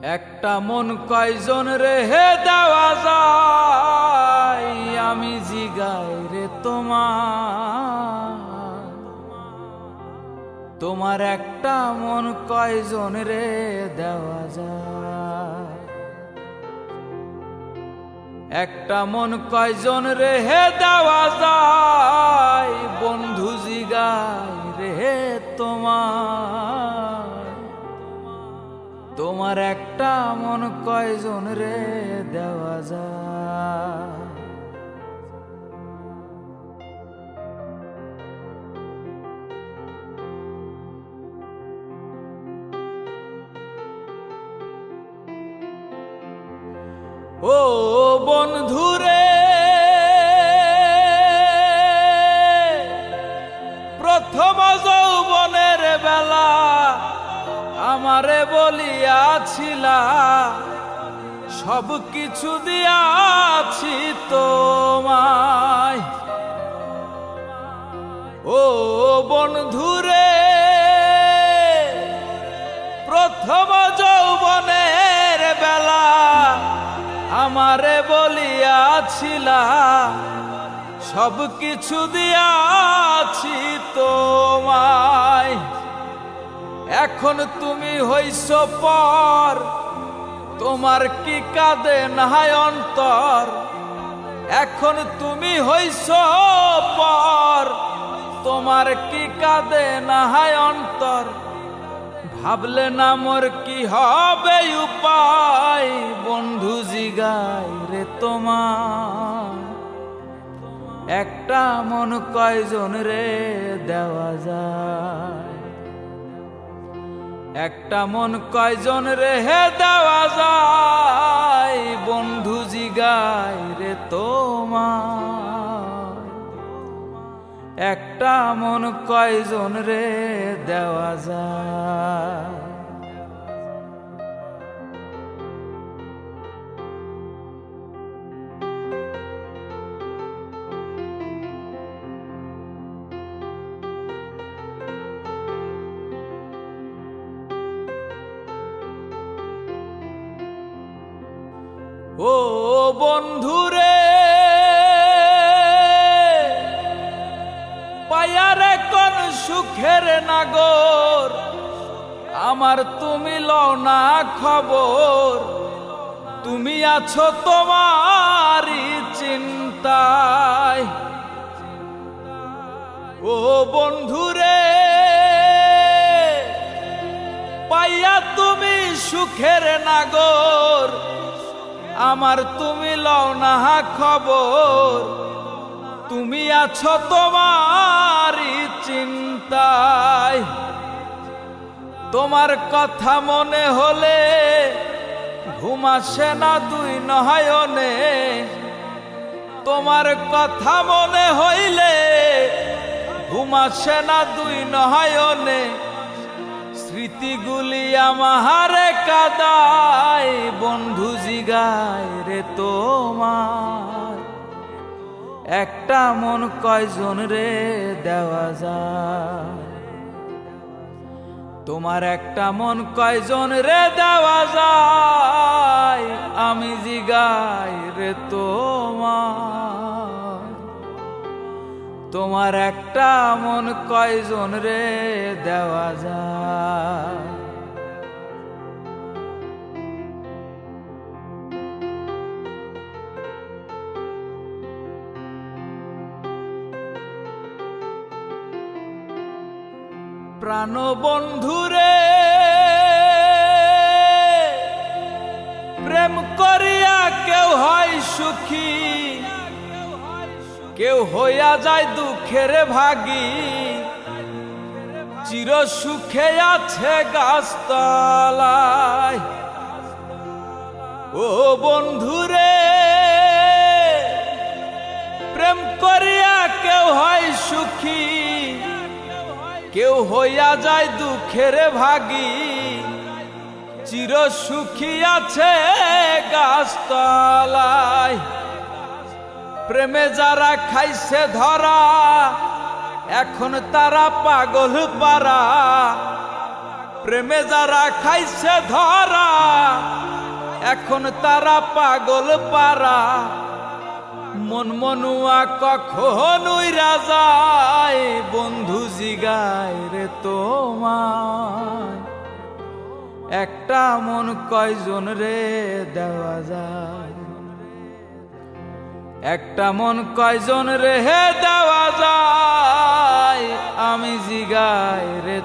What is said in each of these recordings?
একটা মন কয়জন রেহে দেওয়া যায়, আমি জিগাই রে তোমার একটা মন কয়জন রে দেওয়া যায়। একটা মন কয়জন রেহে দেওয়া যায়, বন্ধু জিগাই রে তোমার একটা মন কয়জন রে দেওয়া যায়। ও বন্ধুরে, প্রথম যৌবনের বেলা আমারে বলিয়াছিলা, সব কিছু দিয়াছি তোমায়। ও বন্ধুরে, প্রথম যৌবনের বেলা আমারে বলিয়াছিলা, সব কিছু দিয়াছি তোমায়। এখন তুমি হইছ পর, তোমার কি কাঁদে নাহায় অন্তর। এখন তুমি হইছ পর, তোমার কি কাঁদে নাহায় অন্তর। ভাবলে না মোর কি হবে উপায়, বন্ধু জিগাই রে একটা মন কয়জন রে দেওয়া যায়। একটা মন কয়জন রে দেওয়া যায়, বন্ধু জিগাই রে একটা মন কয়জন রে দেওয়া যায়। ও বন্ধুরে, পায়ার কোন সুখের নাগর, আমার তুমি লও না খবর। তুমি আছো তোমারই চিন্তায়। ও বন্ধুরে, পাইয়া তুমি সুখের নাগর, আমার তুমি লও না খবর। তুমি আছো তোমারই চিন্তায়। তোমার কথা মনে হলে ঘুম আসে না দুই নয়নে। তোমার কথা মনে হইলে ঘুম আসে না দুই নয়নে। স্মৃতিগুলি আমারে কাদায়, বন্ধু জিগাই রে একটা মন কয়জন রে দেওয়া যায়। তোমার একটা মন কয়জন রে দেওয়া যায়, আমি জিগাই রে তোমার একটা মন কয়জন রে দেওয়া যায়। প্রাণ বন্ধুরে, প্রেম করিয়া কেউ হয় সুখী, কেউ হইয়া যায় দুঃখের ভাগী। চির সুখে আছে গাছতলায়। ও বন্ধুরে, প্রেম করিয়া কেউ হয় সুখী, কেউ হইয়া যায় দুঃখের ভাগী। চির সুখী আছে গাছতলায়। প্রেমে যারা খাইছে ধরা, এখন তারা পাগল পারা। প্রেমে যারা খাইছে ধরা এখন তারা পাগল পারা মন মনুয়া কখনোই রাজায় বন্ধু জিগায় রে তোমায় একটা মন কয়জন রে দেওয়া যায় একটা মন কয়জন রে দেওয়া যায় আমি জিগাই রে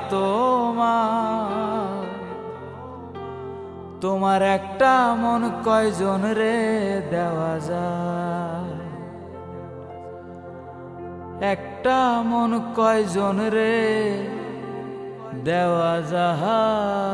তোমার একটা মন কয়জন রে দেওয়া যায় একটা মন কয়জন রে দেওয়া যায়